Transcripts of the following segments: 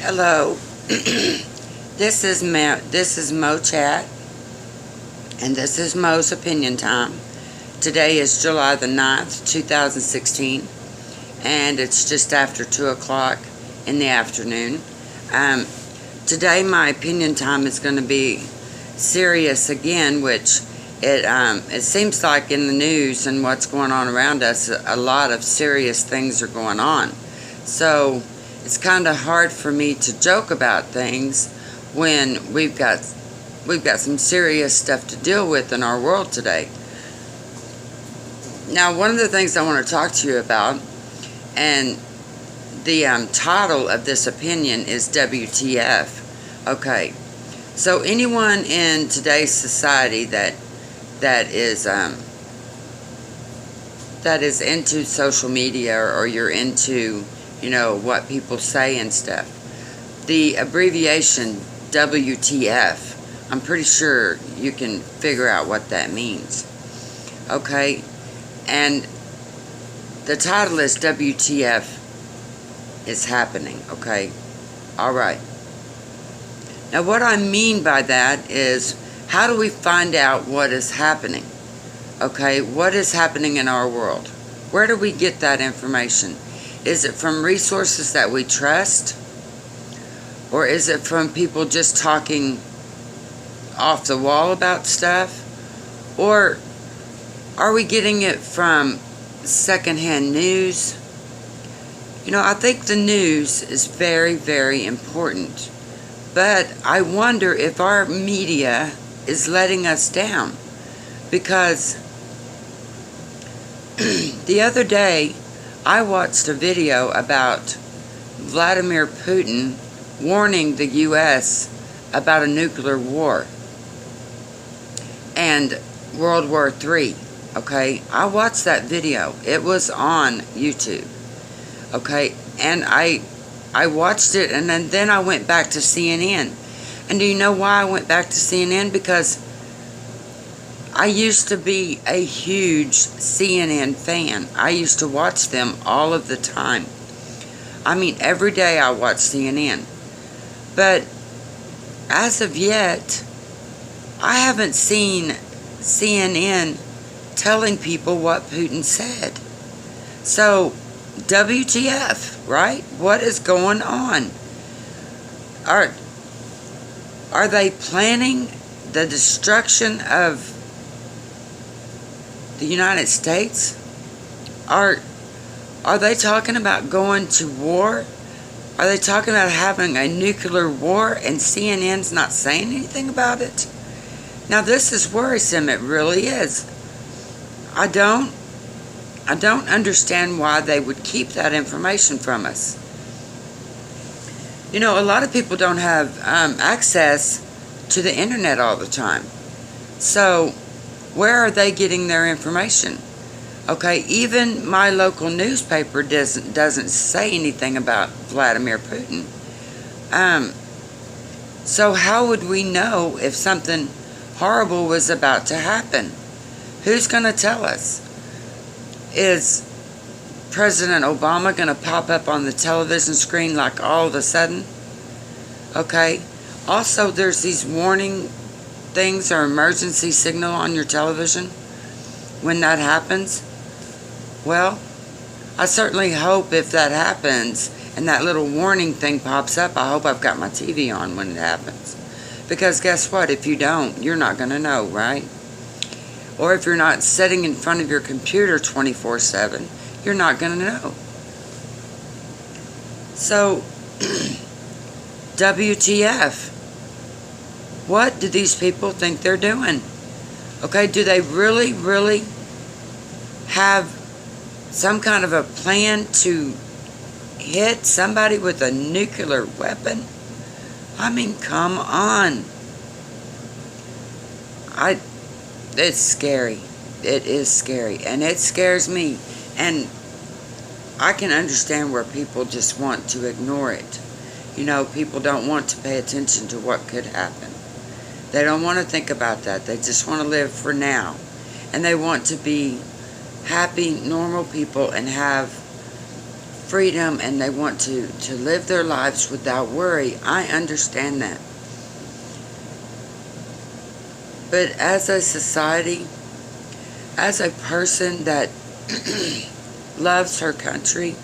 Hello. This is Mo Chat, and this is Mo's Opinion Time. Today is July the 9th, 2016, and it's just after 2 o'clock in the afternoon. Today my opinion time is going to be serious again, which it seems like in the news and what's going on around us, a lot of serious things are going on. So it's kind of hard for me to joke about things when we've got some serious stuff to deal with in our world today. Now, one of the things I want to talk to you about, and the title of this opinion is WTF. Okay, so anyone in today's society that is into social media, or you're into, what people say and stuff, the abbreviation WTF, I'm pretty sure you can figure out what that means. Okay, and the title is WTF is happening. Okay, alright. Now what I mean by that is, how do we find out what is happening? Okay, what is happening in our world? Where do we get that information? Is it from resources that we trust? Or is it from people just talking off the wall about stuff? Or are we getting it from secondhand news? I think the news is very, very important. But I wonder if our media is letting us down. Because the other day, I watched a video about Vladimir Putin warning the U.S. about a nuclear war and World War III. Okay, I watched that video. It was on YouTube. Okay, and I watched it, and then I went back to CNN. And do you know why I went back to CNN? Because I used to be a huge CNN fan. I used to watch them all of the time. I mean, every day I watch CNN. But as of yet, I haven't seen CNN telling people what Putin said. So, WTF, right? What is going on? Are they planning the destruction of the United States? Are they talking about going to war? Are they talking about having a nuclear war and CNN's not saying anything about it? Now this is worrisome, it really is. I don't understand why they would keep that information from us. A lot of people don't have access to the internet all the time. So where are they getting their information? Okay, even my local newspaper doesn't say anything about Vladimir Putin. So how would we know if something horrible was about to happen? Who's going to tell us? Is President Obama going to pop up on the television screen like all of a sudden? Okay. Also, there's these warning things or emergency signal on your television when that happens. Well, I certainly hope if that happens and that little warning thing pops up, I hope I've got my TV on when it happens. Because guess what? If you don't, you're not going to know, right? Or if you're not sitting in front of your computer 24/7, you're not going to know. So, WTF? What do these people think they're doing? Okay, do they really, really have some kind of a plan to hit somebody with a nuclear weapon? I mean, come on. It's scary. It is scary. And it scares me. And I can understand where people just want to ignore it. People don't want to pay attention to what could happen. They don't want to think about that. They just want to live for now. And they want to be happy, normal people and have freedom and they want to live their lives without worry. I understand that. But as a society, as a person that loves her country,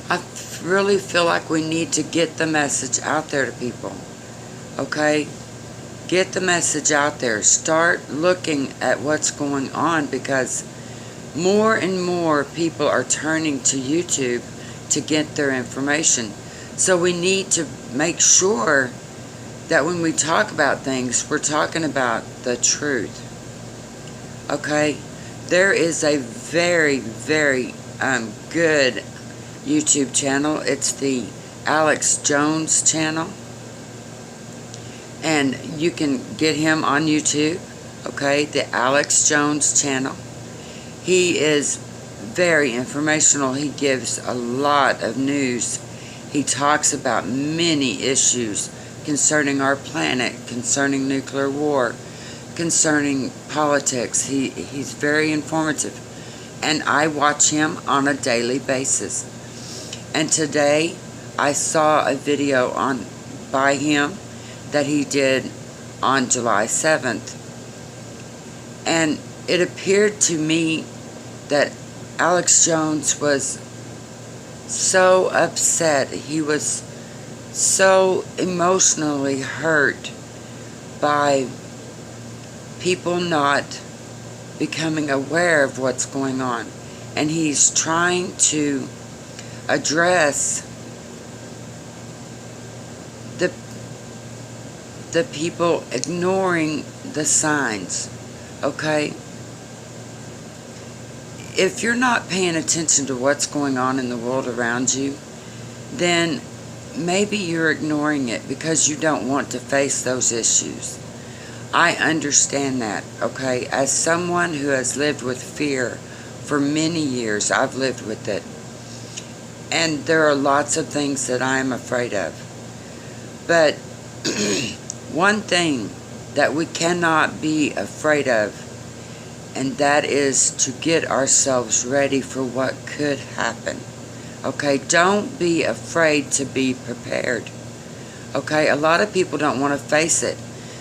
I really feel like we need to get the message out there to people. Okay? Get the message out there. Start looking at what's going on, because more and more people are turning to YouTube to get their information. So we need to make sure that when we talk about things, we're talking about the truth. Okay? There is a very, very good YouTube channel. It's the Alex Jones channel. And you can get him on YouTube. Okay? The Alex Jones channel. He is very informational. He gives a lot of news. He talks about many issues concerning our planet, concerning nuclear war, concerning politics. He's very informative. And I watch him on a daily basis. And today I saw a video by him that he did on July 7th. And it appeared to me that Alex Jones was so upset. He was so emotionally hurt by people not becoming aware of what's going on. And he's trying to address the people ignoring the signs. Okay? If you're not paying attention to what's going on in the world around you, then maybe you're ignoring it because you don't want to face those issues. I understand that, okay? As someone who has lived with fear for many years, I've lived with it. And there are lots of things that I am afraid of. But one thing that we cannot be afraid of, and that is to get ourselves ready for what could happen. Okay, don't be afraid to be prepared. Okay, a lot of people don't want to face it.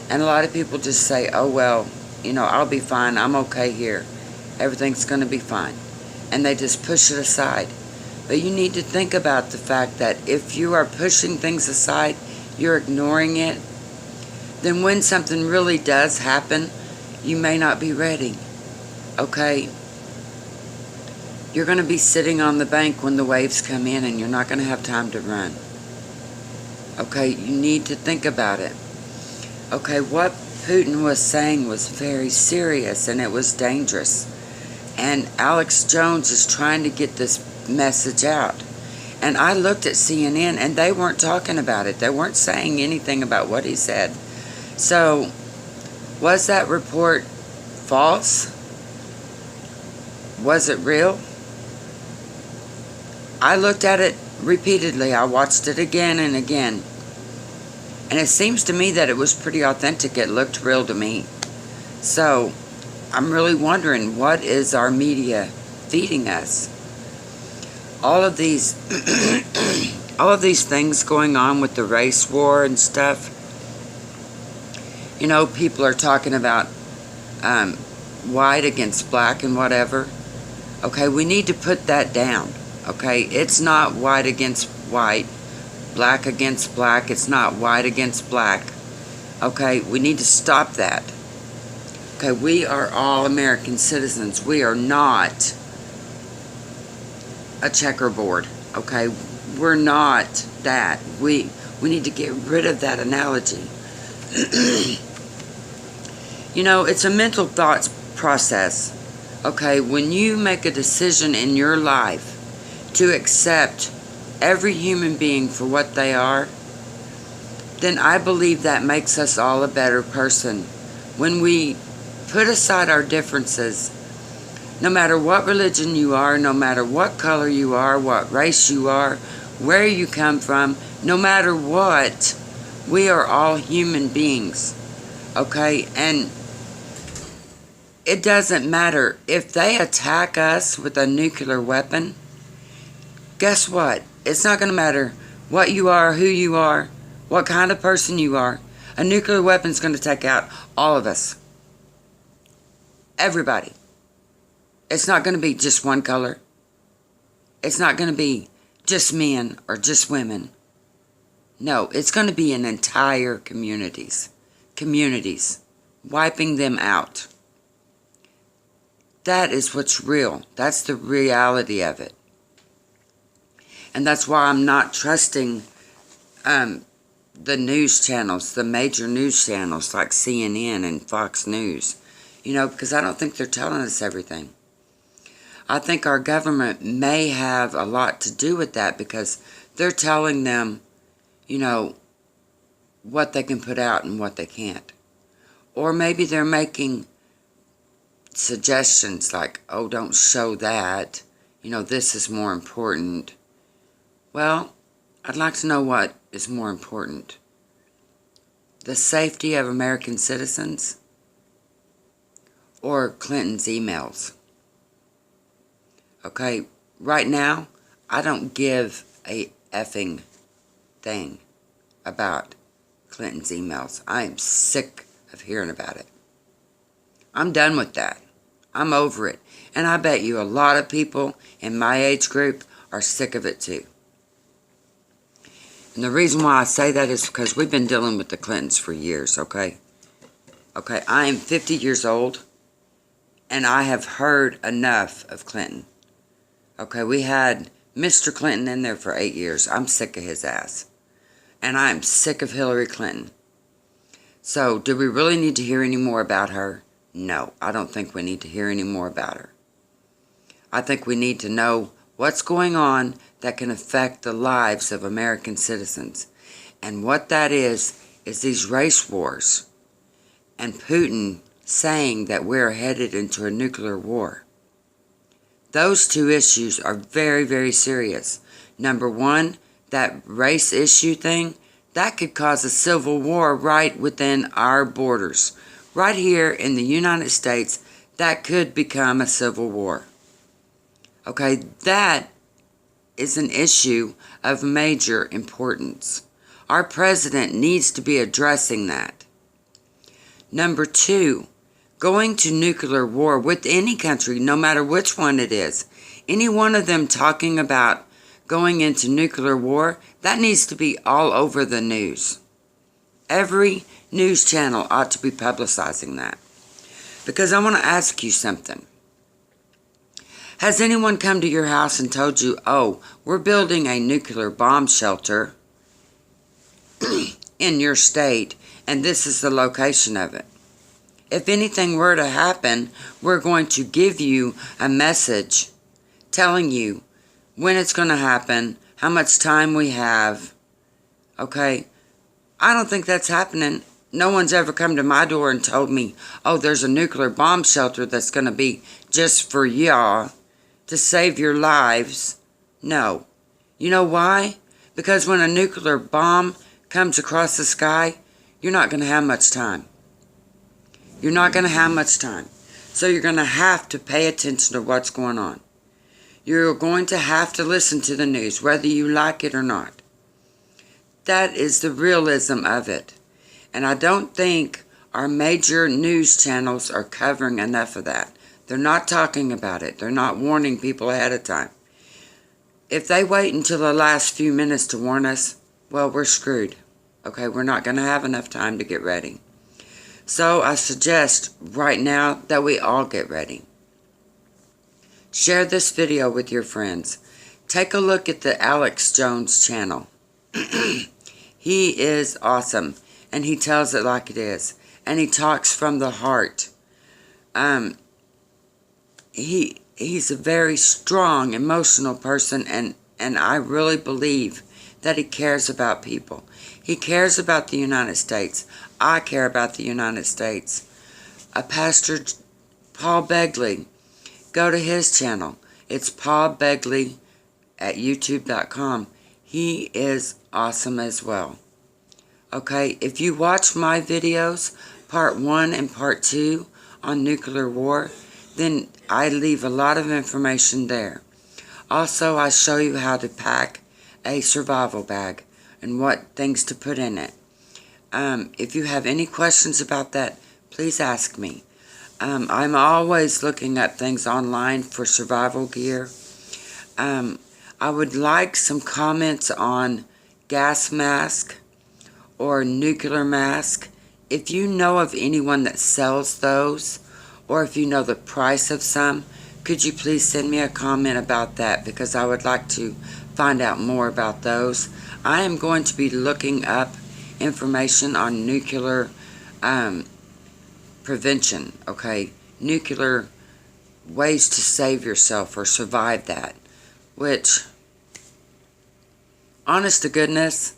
And a lot of people just say, oh, well, I'll be fine. I'm okay here. Everything's going to be fine. And they just push it aside. But you need to think about the fact that if you are pushing things aside, you're ignoring it, then when something really does happen, you may not be ready. Okay? You're going to be sitting on the bank when the waves come in and you're not going to have time to run. Okay? You need to think about it. Okay, what Putin was saying was very serious and it was dangerous. And Alex Jones is trying to get this message out. And I looked at CNN and they weren't talking about it. They weren't saying anything about what he said. So, was that report false? Was it real? I looked at it repeatedly. I watched it again and again. And it seems to me that it was pretty authentic. It looked real to me. So, I'm really wondering, what is our media feeding us? All of these things going on with the race war and stuff. People are talking about white against black and whatever. Okay, we need to put that down. Okay, it's not white against white, black against black. It's not white against black. Okay, we need to stop that. Okay, we are all American citizens. We are not a checkerboard. Okay, we're not that. We need to get rid of that analogy. It's a mental thought process. Okay, when you make a decision in your life to accept every human being for what they are, then I believe that makes us all a better person. When we put aside our differences, no matter what religion you are, no matter what color you are, what race you are, where you come from, no matter what, we are all human beings. Okay? And it doesn't matter if they attack us with a nuclear weapon. guess what? It's not going to matter what you are, who you are, what kind of person you are. A nuclear weapon's going to take out all of us. Everybody. It's not going to be just one color. It's not going to be just men or just women. No, it's going to be in entire communities. Communities. Wiping them out. That is what's real. That's the reality of it. And that's why I'm not trusting the news channels, the major news channels like CNN and Fox News. You know, because I don't think they're telling us everything. I think our government may have a lot to do with that because they're telling them, you know, what they can put out and what they can't. Or maybe they're making suggestions like, oh, don't show that. You know, this is more important. Well, I'd like to know what is more important. The safety of American citizens or Clinton's emails. Okay, right now, I don't give a effing thing about Clinton's emails. I am sick of hearing about it. I'm done with that. I'm over it. And I bet you a lot of people in my age group are sick of it too. And the reason why I say that is because we've been dealing with the Clintons for years, okay? Okay, I am 50 years old, and I have heard enough of Clinton. Okay, we had Mr. Clinton in there for 8 years. I'm sick of his ass. And I'm sick of Hillary Clinton. So, do we really need to hear any more about her? No, I don't think we need to hear any more about her. I think we need to know what's going on that can affect the lives of American citizens. And what that is these race wars. And Putin saying that we're headed into a nuclear war. Those two issues are very, very serious. Number one, that race issue thing, that could cause a civil war right within our borders. Right here in the United States, that could become a civil war. Okay, that is an issue of major importance. Our president needs to be addressing that. Number two, going to nuclear war with any country, no matter which one it is, any one of them talking about going into nuclear war, that needs to be all over the news. Every news channel ought to be publicizing that. Because I want to ask you something. Has anyone come to your house and told you, oh, we're building a nuclear bomb shelter in your state, and this is the location of it? If anything were to happen, we're going to give you a message telling you when it's going to happen, how much time we have. Okay? I don't think that's happening. No one's ever come to my door and told me, oh, there's a nuclear bomb shelter that's going to be just for y'all to save your lives. No. You know why? Because when a nuclear bomb comes across the sky, you're not going to have much time. You're not going to have much time. So you're going to have to pay attention to what's going on. You're going to have to listen to the news, whether you like it or not. That is the realism of it. And I don't think our major news channels are covering enough of that. They're not talking about it. They're not warning people ahead of time. If they wait until the last few minutes to warn us, well, we're screwed. Okay, we're not going to have enough time to get ready. So I suggest right now that we all get ready. Share this video with your friends. Take a look at the Alex Jones channel. He is awesome. And he tells it like it is. And he talks from the heart. He's a very strong, emotional person. And I really believe that he cares about people. He cares about the United States. I care about the United States. Pastor Paul Begley. Go to his channel. It's Paul Begley at youtube.com. He is awesome as well. Okay, if you watch my videos, part 1 and part 2 on nuclear war, then I leave a lot of information there. Also, I show you how to pack a survival bag and what things to put in it. If you have any questions about that, please ask me. I'm always looking at things online for survival gear. I would like some comments on gas mask or nuclear mask. If you know of anyone that sells those, or if you know the price of some, could you please send me a comment about that, because I would like to find out more about those. I am going to be looking up information on nuclear prevention, okay? Nuclear ways to save yourself or survive that, which, honest to goodness,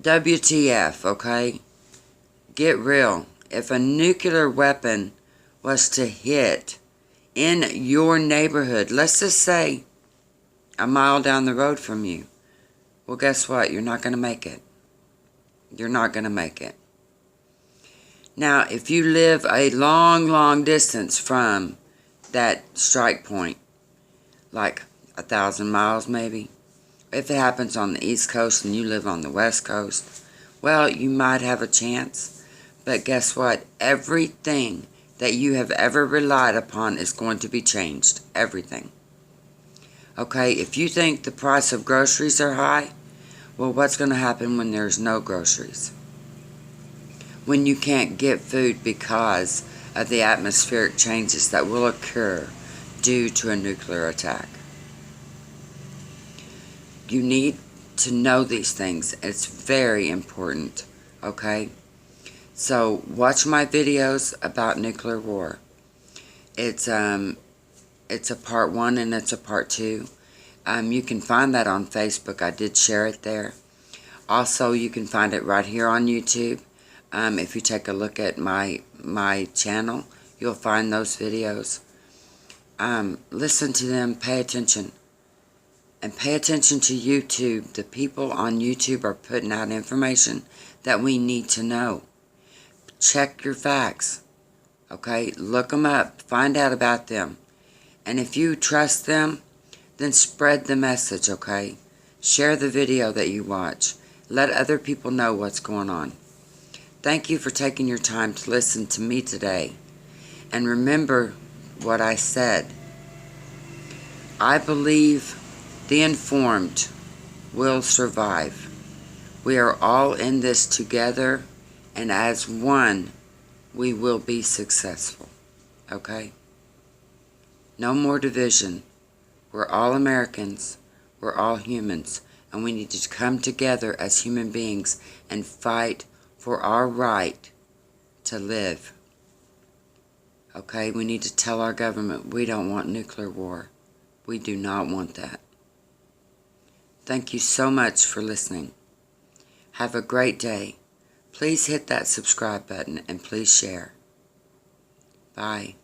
WTF, okay? Get real. If a nuclear weapon was to hit in your neighborhood, let's just say a mile down the road from you, well, guess what? You're not going to make it. You're not going to make it. Now, if you live a long, long distance from that strike point, like 1,000 miles maybe, if it happens on the East Coast and you live on the West Coast, well, you might have a chance. But guess what? Everything that you have ever relied upon is going to be changed. Everything. Okay, if you think the price of groceries are high, well, what's going to happen when there's no groceries? When you can't get food because of the atmospheric changes that will occur due to a nuclear attack. You need to know these things. It's very important, okay? So watch my videos about nuclear war. It's a part 1 and it's a part 2. You can find that on Facebook. I did share it there. Also, you can find it right here on YouTube. If you take a look at my channel, you'll find those videos. Listen to them. Pay attention. And pay attention to YouTube. The people on YouTube are putting out information that we need to know. Check your facts. Okay? Look them up. Find out about them. And if you trust them, then spread the message, okay? Share the video that you watch. Let other people know what's going on. Thank you for taking your time to listen to me today. And remember what I said. I believe the informed will survive. We are all in this together, and as one, we will be successful. Okay? No more division. We're all Americans. We're all humans. And we need to come together as human beings and fight for our right to live. Okay? We need to tell our government we don't want nuclear war. We do not want that. Thank you so much for listening. Have a great day. Please hit that subscribe button and please share. Bye.